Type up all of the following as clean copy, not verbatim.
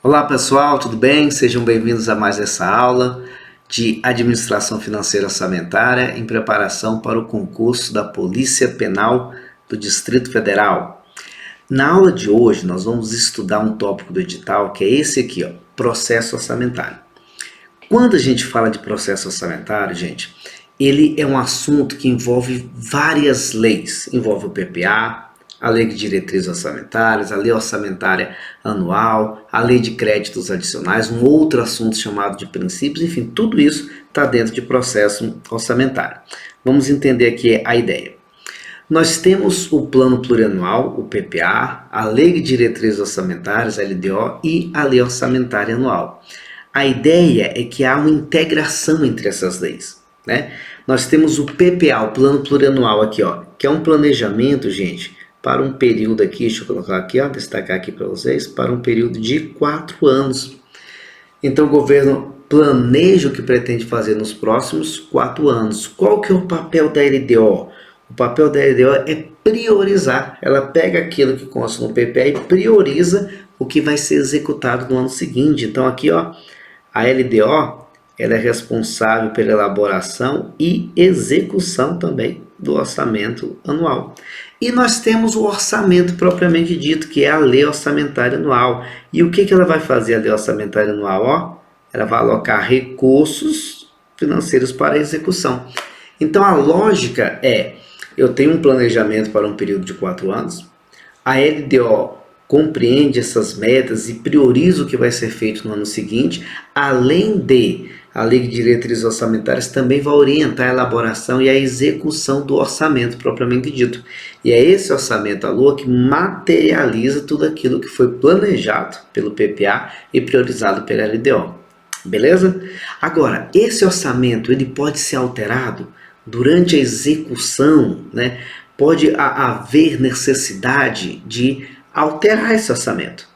Olá pessoal, tudo bem? Sejam bem-vindos a mais essa aula de Administração Financeira Orçamentária em preparação para o concurso da Polícia Penal do Distrito Federal. Na aula de hoje nós vamos estudar um tópico do edital que é esse aqui, ó, processo orçamentário. Quando a gente fala de processo orçamentário, gente, ele é um assunto que envolve várias leis, envolve o PPA, a Lei de Diretrizes Orçamentárias, a Lei Orçamentária Anual, a Lei de Créditos Adicionais, um outro assunto chamado de princípios, enfim, tudo isso está dentro de processo orçamentário. Vamos entender aqui a ideia. Nós temos o Plano Plurianual, o PPA, a Lei de Diretrizes Orçamentárias, a LDO, e a Lei Orçamentária Anual. A ideia é que há uma integração entre essas leis, né? Nós temos o PPA, o Plano Plurianual aqui, ó, que é um planejamento, gente, para um período aqui, deixa eu colocar aqui, ó, destacar aqui para vocês, para um período de 4 anos. Então o governo planeja o que pretende fazer nos próximos 4 anos. Qual que é o papel da LDO? O papel da LDO é priorizar. Ela pega aquilo que consta no PPA e prioriza o que vai ser executado no ano seguinte. Então aqui, ó, a LDO ela é responsável pela elaboração e execução também do orçamento anual. E nós temos o orçamento propriamente dito, que é a Lei Orçamentária Anual. E o que ela vai fazer, a Lei Orçamentária Anual? Ó, ela vai alocar recursos financeiros para a execução. Então a lógica é, eu tenho um planejamento para um período de 4 anos, a LDO compreende essas metas e prioriza o que vai ser feito no ano seguinte, além de a Lei de Diretrizes Orçamentárias também vai orientar a elaboração e a execução do orçamento propriamente dito. E é esse orçamento à lua que materializa tudo aquilo que foi planejado pelo PPA e priorizado pela LDO. Beleza? Agora, esse orçamento ele pode ser alterado durante a execução, né? Pode haver necessidade de alterar esse orçamento.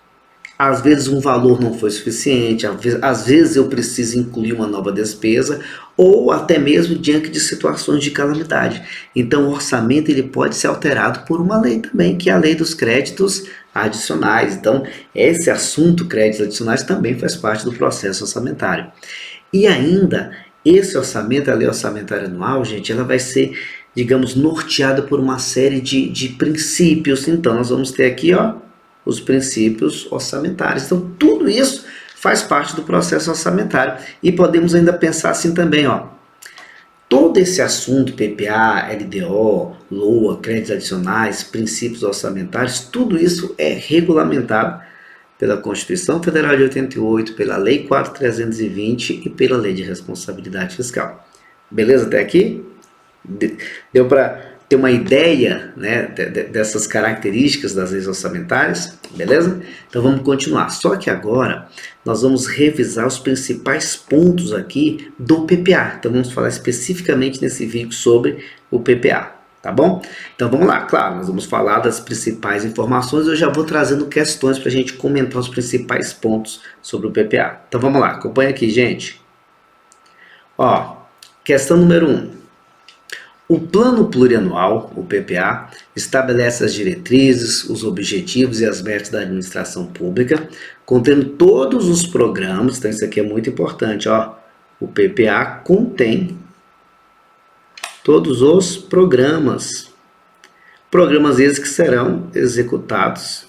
Às vezes um valor não foi suficiente, às vezes eu preciso incluir uma nova despesa ou até mesmo diante de situações de calamidade. Então o orçamento ele pode ser alterado por uma lei também, que é a Lei dos Créditos Adicionais. Então esse assunto, créditos adicionais, também faz parte do processo orçamentário. E ainda, esse orçamento, a Lei Orçamentária Anual, gente, ela vai ser, digamos, norteada por uma série de princípios. Então nós vamos ter aqui, ó, os princípios orçamentários. Então, tudo isso faz parte do processo orçamentário. E podemos ainda pensar assim também, ó. Todo esse assunto, PPA, LDO, LOA, créditos adicionais, princípios orçamentários, tudo isso é regulamentado pela Constituição Federal de 88, pela Lei 4.320 e pela Lei de Responsabilidade Fiscal. Beleza até aqui? Deu para ter uma ideia, né, dessas características das leis orçamentárias, beleza? Então vamos continuar. Só que agora nós vamos revisar os principais pontos aqui do PPA. Então vamos falar especificamente nesse vídeo sobre o PPA, tá bom? Então vamos lá, claro, nós vamos falar das principais informações. Eu já vou trazendo questões para a gente comentar os principais pontos sobre o PPA. Então vamos lá, acompanha aqui, gente. Ó, questão número 1. O Plano Plurianual, o PPA, estabelece as diretrizes, os objetivos e as metas da administração pública, contendo todos os programas. Então isso aqui é muito importante, ó. O PPA contém todos os programas. Programas esses que serão executados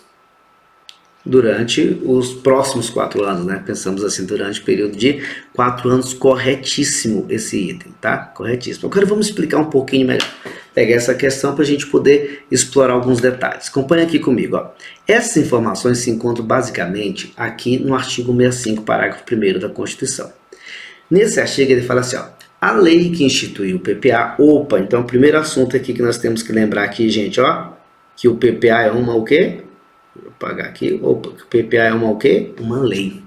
durante os próximos 4 anos, né? Pensamos assim, durante o período de 4 anos, corretíssimo esse item, tá? Corretíssimo. Agora vamos explicar um pouquinho melhor. Pegar essa questão para a gente poder explorar alguns detalhes. Acompanha aqui comigo, ó. Essas informações se encontram basicamente aqui no artigo 65, parágrafo 1º da Constituição. Nesse artigo ele fala assim, ó. A lei que instituiu o PPA, então o primeiro assunto aqui que nós temos que lembrar aqui, gente, ó, que o PPA é uma o quê? Vou apagar aqui. Opa, o PPA é uma o quê? Uma lei.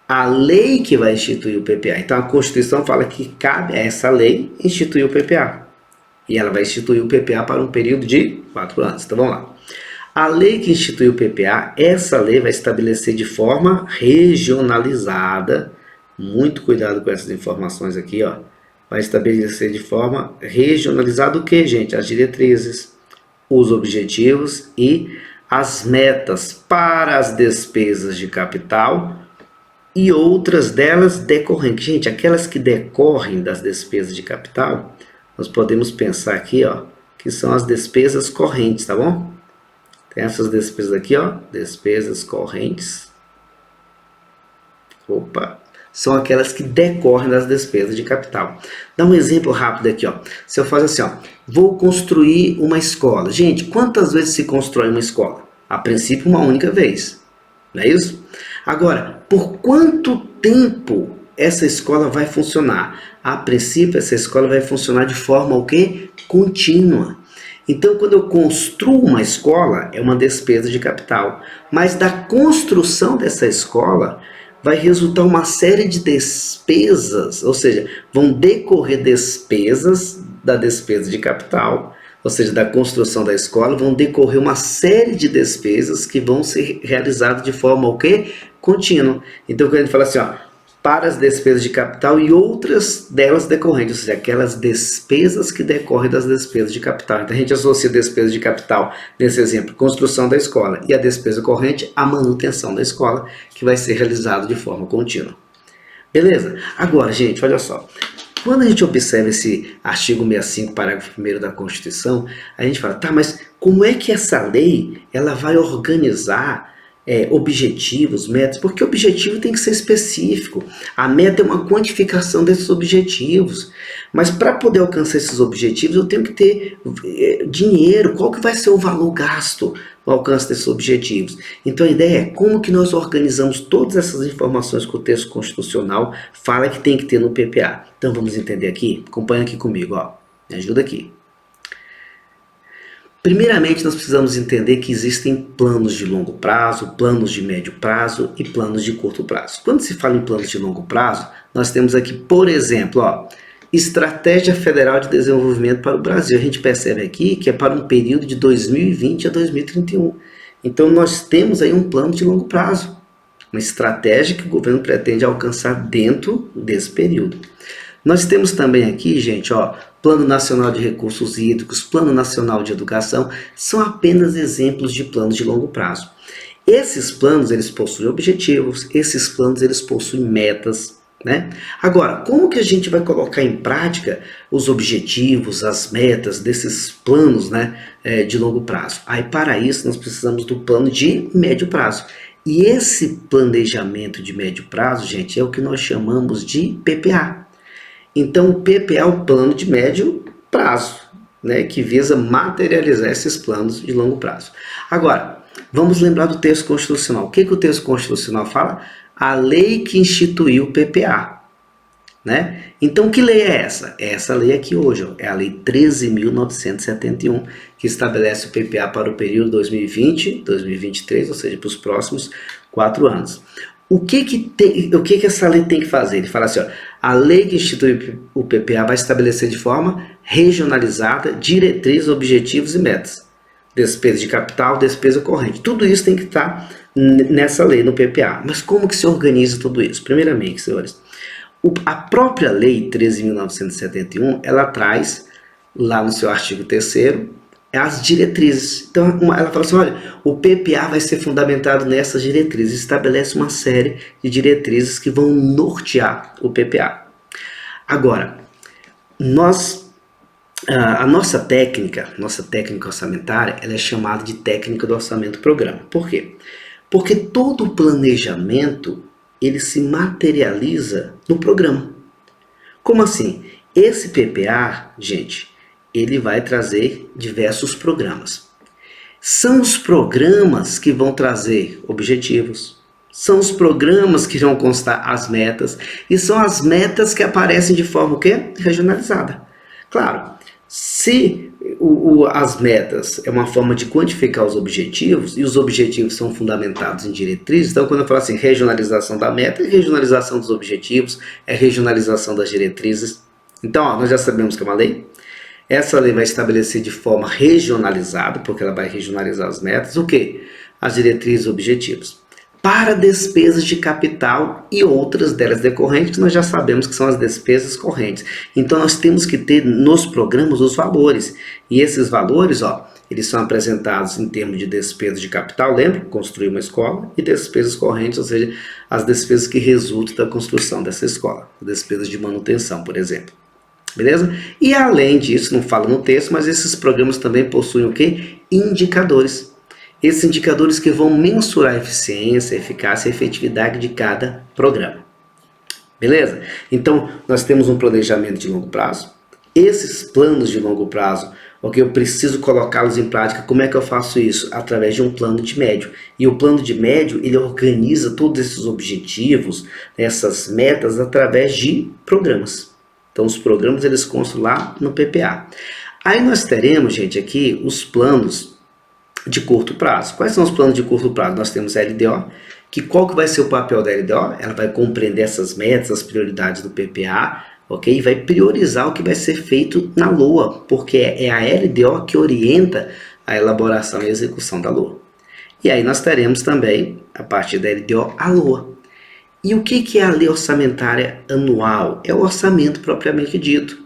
A lei que vai instituir o PPA. Então a Constituição fala que cabe a essa lei instituir o PPA. E ela vai instituir o PPA para um período de 4 anos. Então vamos lá. A lei que institui o PPA, essa lei vai estabelecer de forma regionalizada. Muito cuidado com essas informações aqui, ó. Vai estabelecer de forma regionalizada o que, gente? As diretrizes, os objetivos e as metas para as despesas de capital e outras delas decorrentes. Gente, aquelas que decorrem das despesas de capital, nós podemos pensar aqui, ó, que são as despesas correntes, tá bom? Tem essas despesas aqui, ó, despesas correntes. Opa! São aquelas que decorrem das despesas de capital. Dá um exemplo rápido aqui, ó. Se eu faço assim, ó, vou construir uma escola. Gente, quantas vezes se constrói uma escola? A princípio, uma única vez. Não é isso? Agora, por quanto tempo essa escola vai funcionar? A princípio, essa escola vai funcionar de forma o quê? Contínua. Então, quando eu construo uma escola, é uma despesa de capital. Mas da construção dessa escola vai resultar uma série de despesas, ou seja, vão decorrer despesas da despesa de capital, ou seja, da construção da escola, vão decorrer uma série de despesas que vão ser realizadas de forma o quê? Contínua. Então, quando a gente fala assim, ó, para as despesas de capital e outras delas decorrentes, ou seja, aquelas despesas que decorrem das despesas de capital. Então, a gente associa a despesa de capital, nesse exemplo, construção da escola, e a despesa corrente, a manutenção da escola, que vai ser realizada de forma contínua. Beleza? Agora, gente, olha só. Quando a gente observa esse artigo 65, parágrafo 1º da Constituição, a gente fala, tá, mas como é que essa lei ela vai organizar objetivos, metas? Porque o objetivo tem que ser específico. A meta é uma quantificação desses objetivos. Mas para poder alcançar esses objetivos, eu tenho que ter dinheiro. Qual que vai ser o valor gasto no alcance desses objetivos? Então a ideia é como que nós organizamos todas essas informações que o texto constitucional fala que tem que ter no PPA. Então vamos entender aqui? Acompanha aqui comigo, ó. Me ajuda aqui. Primeiramente, nós precisamos entender que existem planos de longo prazo, planos de médio prazo e planos de curto prazo. Quando se fala em planos de longo prazo, nós temos aqui, por exemplo, ó, Estratégia Federal de Desenvolvimento para o Brasil. A gente percebe aqui que é para um período de 2020 a 2031. Então, nós temos aí um plano de longo prazo, uma estratégia que o governo pretende alcançar dentro desse período. Nós temos também aqui, gente, ó, Plano Nacional de Recursos Hídricos, Plano Nacional de Educação, são apenas exemplos de planos de longo prazo. Esses planos, eles possuem objetivos, esses planos, eles possuem metas, né? Agora, como que a gente vai colocar em prática os objetivos, as metas desses planos, né, de longo prazo? Aí, para isso, nós precisamos do plano de médio prazo. E esse planejamento de médio prazo, gente, é o que nós chamamos de PPA. Então, o PPA é o plano de médio prazo, né, que visa materializar esses planos de longo prazo. Agora, vamos lembrar do texto constitucional. O que o texto constitucional fala? A lei que instituiu o PPA. Né? Então, que lei é essa? É essa lei aqui hoje, ó, é a Lei 13.971, que estabelece o PPA para o período 2020-2023, ou seja, para os próximos 4 anos. O que essa lei tem que fazer? Ele fala assim, ó, a lei que institui o PPA vai estabelecer de forma regionalizada diretrizes, objetivos e metas. Despesa de capital, despesa corrente. Tudo isso tem que estar nessa lei, no PPA. Mas como que se organiza tudo isso? Primeiramente, senhores, a própria Lei 13.971, ela traz, lá no seu artigo 3º, as diretrizes. Então, ela fala assim, olha, o PPA vai ser fundamentado nessas diretrizes, estabelece uma série de diretrizes que vão nortear o PPA. Agora, a nossa técnica orçamentária, ela é chamada de técnica do orçamento-programa. Por quê? Porque todo o planejamento, ele se materializa no programa. Como assim? Esse PPA, gente, ele vai trazer diversos programas. São os programas que vão trazer objetivos, são os programas que vão constar as metas, e são as metas que aparecem de forma o quê? Regionalizada. Claro, se as metas é uma forma de quantificar os objetivos, e os objetivos são fundamentados em diretrizes, então quando eu falo assim, regionalização da meta, é regionalização dos objetivos, é regionalização das diretrizes. Então, ó, nós já sabemos que é uma lei. Essa lei vai estabelecer de forma regionalizada, porque ela vai regionalizar as metas, o quê? As diretrizes e objetivos. para despesas de capital e outras delas decorrentes, que nós já sabemos que são as despesas correntes. Então nós temos que ter nos programas os valores, e esses valores, eles são apresentados em termos de despesas de capital, lembra? Construir uma escola, e despesas correntes, ou seja, as despesas que resultam da construção dessa escola, despesas de manutenção, por exemplo. Beleza? E além disso, não fala no texto, mas esses programas também possuem o quê? Indicadores. Esses indicadores que vão mensurar a eficiência, a eficácia e a efetividade de cada programa. Beleza? Então, nós temos um planejamento de longo prazo. Esses planos de longo prazo, eu preciso colocá-los em prática. Como é que eu faço isso? Através de um plano de médio. E o plano de médio, ele organiza todos esses objetivos, essas metas, através de programas. Então, os programas, eles constam lá no PPA. Aí nós teremos, gente, aqui os planos de curto prazo. Quais são os planos de curto prazo? Nós temos a LDO, que qual que vai ser o papel da LDO? Ela vai compreender essas metas, as prioridades do PPA, ok? E vai priorizar o que vai ser feito na LOA, porque é a LDO que orienta a elaboração e execução da LOA. E aí nós teremos também, a partir da LDO, a LOA. E o que é a lei orçamentária anual? É o orçamento propriamente dito.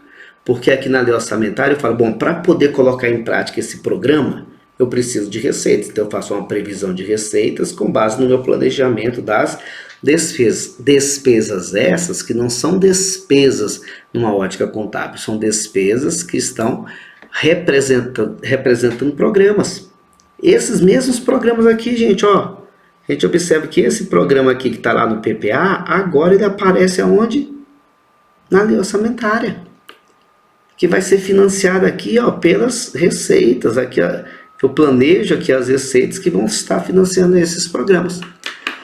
Porque aqui na lei orçamentária eu falo, bom, para poder colocar em prática esse programa, eu preciso de receitas. Então eu faço uma previsão de receitas com base no meu planejamento das despesas. Despesas essas que não são despesas numa ótica contábil, são despesas que estão representando programas. Esses mesmos programas aqui, gente, a gente observa que esse programa aqui que está lá no PPA, agora ele aparece aonde? Na lei orçamentária. Que vai ser financiado aqui, pelas receitas. Aqui, eu planejo aqui as receitas que vão estar financiando esses programas.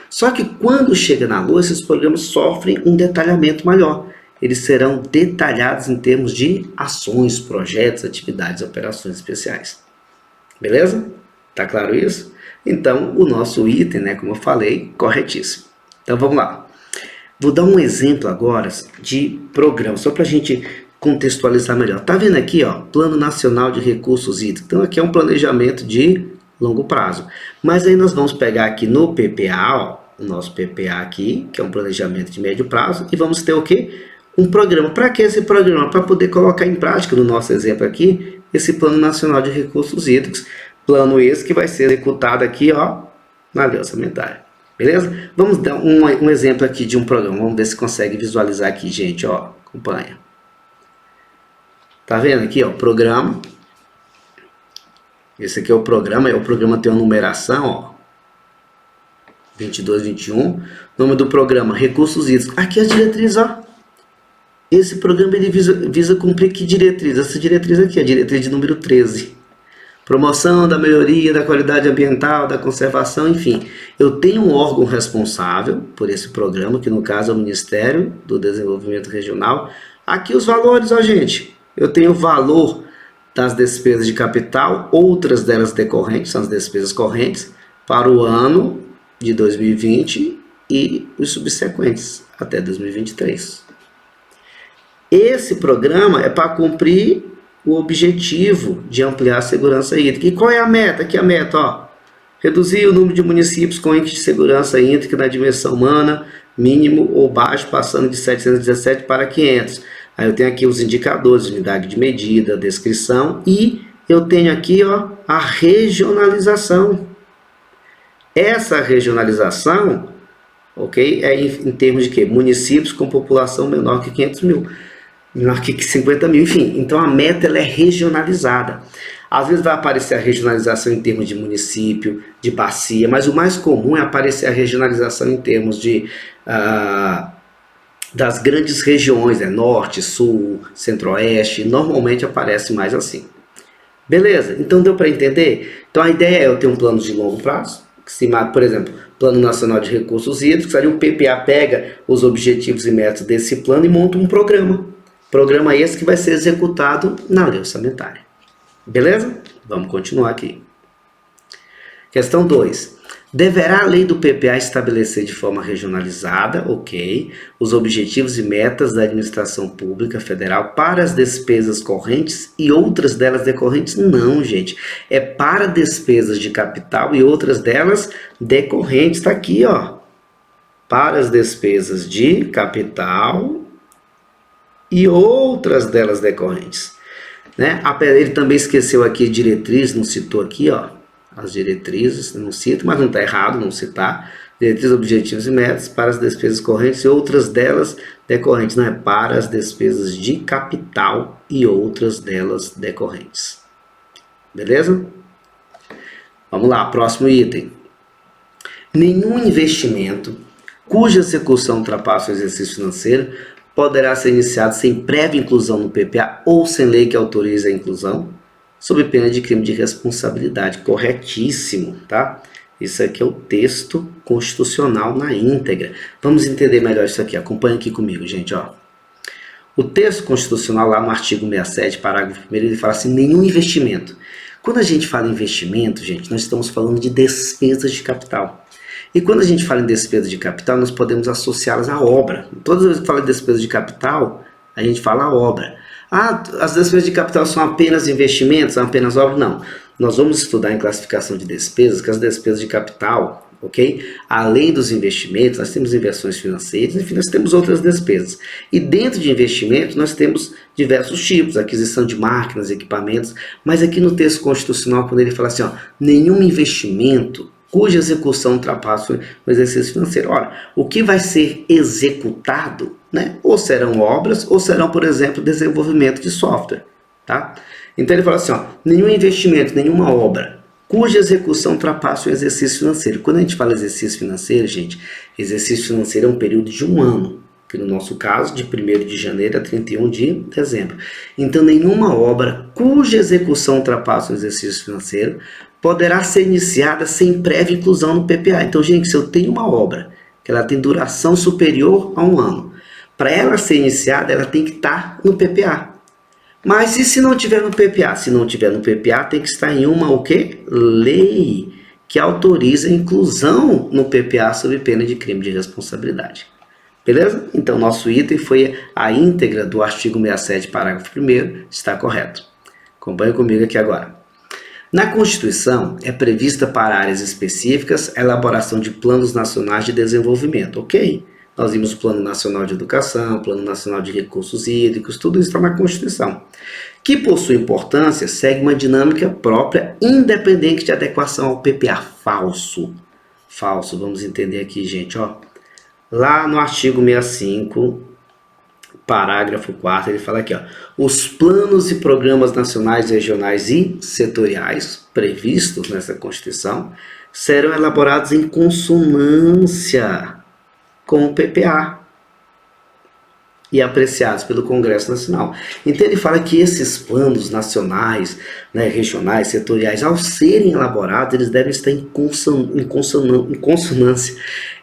Só que quando chega na LOA, esses programas sofrem um detalhamento maior. Eles serão detalhados em termos de ações, projetos, atividades, operações especiais. Beleza? Tá claro isso? Então, o nosso item, como eu falei, corretíssimo. Então, vamos lá. Vou dar um exemplo agora de programa, só para a gente contextualizar melhor. Tá vendo aqui, Plano Nacional de Recursos Hídricos. Então, aqui é um planejamento de longo prazo. Mas aí nós vamos pegar aqui no PPA, o nosso PPA aqui, que é um planejamento de médio prazo, e vamos ter o quê? Um programa. Para que esse programa? Para poder colocar em prática, no nosso exemplo aqui, esse Plano Nacional de Recursos Hídricos. Plano esse que vai ser executado aqui, na lei orçamentária. Beleza? Vamos dar um exemplo aqui de um programa. Vamos ver se consegue visualizar aqui, gente, acompanha. Tá vendo aqui, programa. Esse aqui é o programa tem uma numeração, 22, 21. Nome do programa, Recursos Hídricos. Aqui as diretrizes, Esse programa ele visa cumprir que diretriz? Essa diretriz aqui, a diretriz de número 13. Promoção da melhoria da qualidade ambiental, da conservação, enfim. Eu tenho um órgão responsável por esse programa, que no caso é o Ministério do Desenvolvimento Regional. Aqui os valores, gente. Eu tenho o valor das despesas de capital, outras delas decorrentes, são as despesas correntes, para o ano de 2020 e os subsequentes, até 2023. Esse programa é para cumprir o objetivo de ampliar a segurança hídrica. E qual é a meta? Aqui a meta, reduzir o número de municípios com índice de segurança hídrica na dimensão humana, mínimo ou baixo, passando de 717 para 500. Aí eu tenho aqui os indicadores, unidade de medida, descrição, e eu tenho aqui, a regionalização. Essa regionalização, é em termos de quê? Municípios com população menor que 500 mil. Menor que 50 mil, enfim. Então a meta ela é regionalizada. Às vezes vai aparecer a regionalização em termos de município, de bacia, mas o mais comum é aparecer a regionalização em termos de das grandes regiões, norte, sul, centro-oeste. Normalmente aparece mais assim. Beleza? Então deu para entender? Então a ideia é eu ter um plano de longo prazo, por exemplo, Plano Nacional de Recursos Hídricos. Ali o PPA pega os objetivos e metas desse plano e monta um programa. Programa esse que vai ser executado na lei orçamentária. Beleza? Vamos continuar aqui. Questão 2. Deverá a lei do PPA estabelecer de forma regionalizada, ok, os objetivos e metas da administração pública federal para as despesas correntes e outras delas decorrentes? Não, gente. É para despesas de capital e outras delas decorrentes. Está aqui, ó. Para as despesas de capital e outras delas decorrentes. Né? Ele também esqueceu aqui diretriz, não citou aqui, ó. As diretrizes, não cito, mas não está errado não citar. Diretrizes, objetivos e metas para as despesas correntes e outras delas decorrentes. Não é para as despesas de capital e outras delas decorrentes. Beleza? Vamos lá, próximo item. Nenhum investimento cuja execução ultrapasse o exercício financeiro poderá ser iniciado sem prévia inclusão no PPA ou sem lei que autorize a inclusão, sob pena de crime de responsabilidade. Corretíssimo, tá? Isso aqui é o texto constitucional na íntegra. Vamos entender melhor isso aqui. Acompanha aqui comigo, gente, ó. O texto constitucional lá no artigo 67, parágrafo 1º, ele fala assim, nenhum investimento. Quando a gente fala em investimento, gente, nós estamos falando de despesas de capital. E quando a gente fala em despesa de capital, nós podemos associá-las à obra. Todas as vezes que fala de despesa de capital, a gente fala a obra. Ah, as despesas de capital são apenas investimentos, são apenas obras? Não. Nós vamos estudar em classificação de despesas, que as despesas de capital, ok? Além dos investimentos, nós temos inversões financeiras, enfim, nós temos outras despesas. E dentro de investimentos, nós temos diversos tipos, aquisição de máquinas, equipamentos, mas aqui no texto constitucional, quando ele fala assim, ó, nenhum investimento cuja execução ultrapasse o exercício financeiro. Ora, o que vai ser executado, né? Ou serão obras, ou serão, por exemplo, desenvolvimento de software, tá? Então ele fala assim, ó, nenhum investimento, nenhuma obra, cuja execução ultrapasse o exercício financeiro. Quando a gente fala exercício financeiro, gente, exercício financeiro é um período de um ano, que no nosso caso, de 1º de janeiro a 31 de dezembro. Então, nenhuma obra cuja execução ultrapasse o exercício financeiro poderá ser iniciada sem prévia inclusão no PPA. Então, gente, se eu tenho uma obra que ela tem duração superior a um ano, para ela ser iniciada, ela tem que estar no PPA. Mas e se não tiver no PPA? Se não tiver no PPA, tem que estar em uma o quê? Lei que autoriza a inclusão no PPA sob pena de crime de responsabilidade. Beleza? Então, nosso item foi a íntegra do artigo 67, parágrafo 1º, está correto. Acompanhe comigo aqui agora. Na Constituição, é prevista para áreas específicas a elaboração de planos nacionais de desenvolvimento, ok? Nós vimos o Plano Nacional de Educação, Plano Nacional de Recursos Hídricos, tudo isso está na Constituição. Que, por sua importância, segue uma dinâmica própria, independente de adequação ao PPA. Falso. Falso, vamos entender aqui, gente, ó. Lá no artigo 65, parágrafo 4º, ele fala aqui, ó, os planos e programas nacionais, regionais e setoriais previstos nessa Constituição serão elaborados em consonância com o PPA e apreciados pelo Congresso Nacional. Então ele fala que esses planos nacionais, né, regionais, setoriais, ao serem elaborados, eles devem estar em consonância,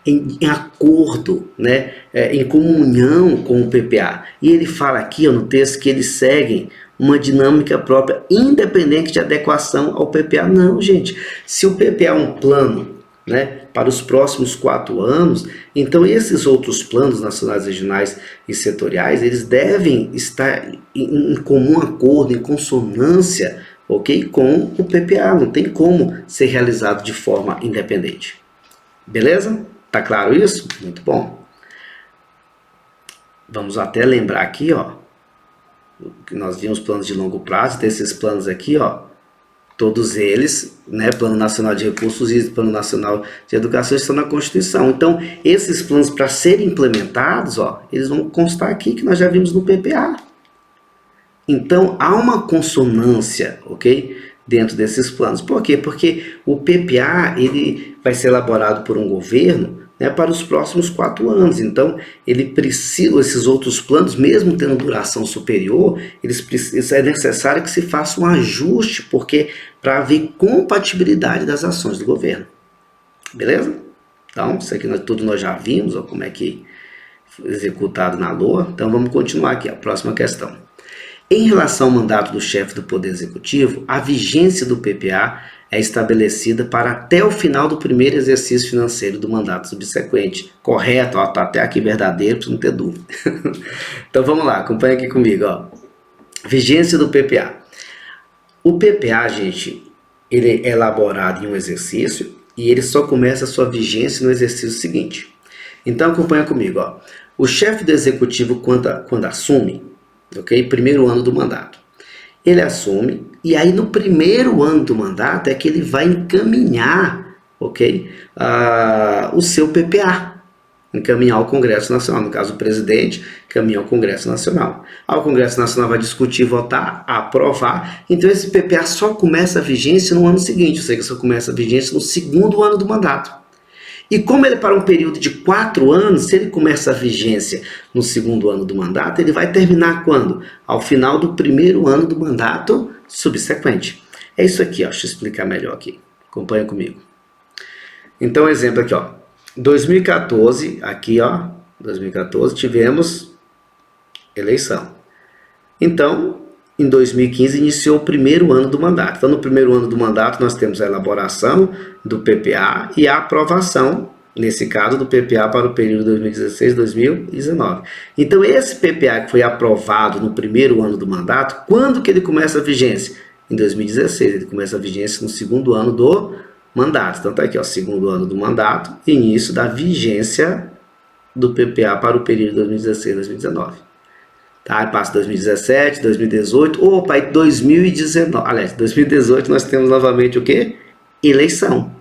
em acordo, né, em comunhão com o PPA. E ele fala aqui, ó, no texto que eles seguem uma dinâmica própria, independente de adequação ao PPA. Não, gente. Se o PPA é um plano, né, para os próximos 4 anos, então esses outros planos nacionais, regionais e setoriais, eles devem estar em comum acordo, em consonância, ok, com o PPA. Não tem como ser realizado de forma independente. Beleza? Tá claro isso? Muito bom. Vamos até lembrar aqui, ó, que nós vimos planos de longo prazo, desses planos aqui, ó, todos eles, né, Plano Nacional de Recursos e Plano Nacional de Educação estão na Constituição. Então, esses planos para serem implementados, ó, eles vão constar aqui que nós já vimos no PPA. Então, há uma consonância, ok, dentro desses planos. Por quê? Porque o PPA ele vai ser elaborado por um governo, né, para os próximos 4 anos. Então, ele precisa, esses outros planos, mesmo tendo duração superior, é necessário que se faça um ajuste, porque para haver compatibilidade das ações do governo. Beleza? Então, isso aqui tudo nós já vimos, ó, como é que foi executado na LOA. Então, vamos continuar aqui, a próxima questão. Em relação ao mandato do chefe do Poder Executivo, a vigência do PPA é estabelecida para até o final do primeiro exercício financeiro do mandato subsequente. Correto? Está até aqui verdadeiro, para não ter dúvida. Então vamos lá, acompanha aqui comigo. Ó. Vigência do PPA. O PPA, gente, ele é elaborado em um exercício e ele só começa a sua vigência no exercício seguinte. Então acompanha comigo. Ó. O chefe do executivo, quando assume, ok? Primeiro ano do mandato. Ele assume e aí no primeiro ano do mandato é que ele vai encaminhar, ok? O seu PPA, encaminhar ao Congresso Nacional, no caso o presidente, encaminhar ao Congresso Nacional. Aí o Congresso Nacional vai discutir, votar, aprovar, então esse PPA só começa a vigência no ano seguinte, ou seja, só começa a vigência no segundo ano do mandato. E como ele é para um período de 4 anos, se ele começa a vigência no segundo ano do mandato, ele vai terminar quando? Ao final do primeiro ano do mandato subsequente. É isso aqui, ó. Deixa eu explicar melhor aqui. Acompanha comigo. Então, exemplo aqui, ó. 2014, aqui, ó. 2014, tivemos eleição. Então, em 2015, iniciou o primeiro ano do mandato. Então, no primeiro ano do mandato, nós temos a elaboração do PPA e a aprovação, nesse caso, do PPA para o período 2016-2019. Então, esse PPA que foi aprovado no primeiro ano do mandato, quando que ele começa a vigência? Em 2016, ele começa a vigência no segundo ano do mandato. Então, tá aqui, ó, segundo ano do mandato, início da vigência do PPA para o período 2016-2019. Tá, passa 2017, 2018, opa, 2019, aliás, 2018 nós temos novamente o quê? Eleição.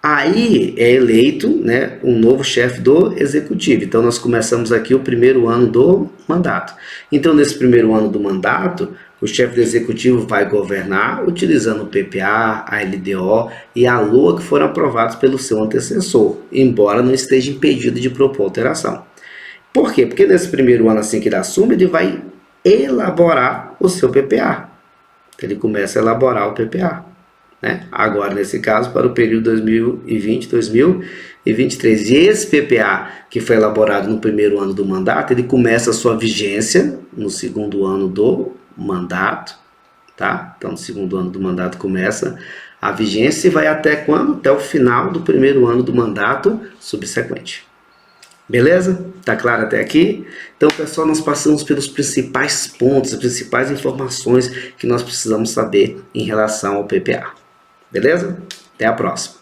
Aí é eleito, né, um novo chefe do executivo. Então nós começamos aqui o primeiro ano do mandato. Então nesse primeiro ano do mandato, o chefe do executivo vai governar utilizando o PPA, a LDO e a LOA que foram aprovados pelo seu antecessor, embora não esteja impedido de propor alteração. Por quê? Porque nesse primeiro ano assim que ele assume, ele vai elaborar o seu PPA. Ele começa a elaborar o PPA. Né? Agora, nesse caso, para o período 2020-2023. E esse PPA que foi elaborado no primeiro ano do mandato, ele começa a sua vigência no segundo ano do mandato. Tá? Então, no segundo ano do mandato começa a vigência e vai até quando? Até o final do primeiro ano do mandato subsequente. Beleza? Tá claro até aqui? Então, pessoal, nós passamos pelos principais pontos, as principais informações que nós precisamos saber em relação ao PPA. Beleza? Até a próxima.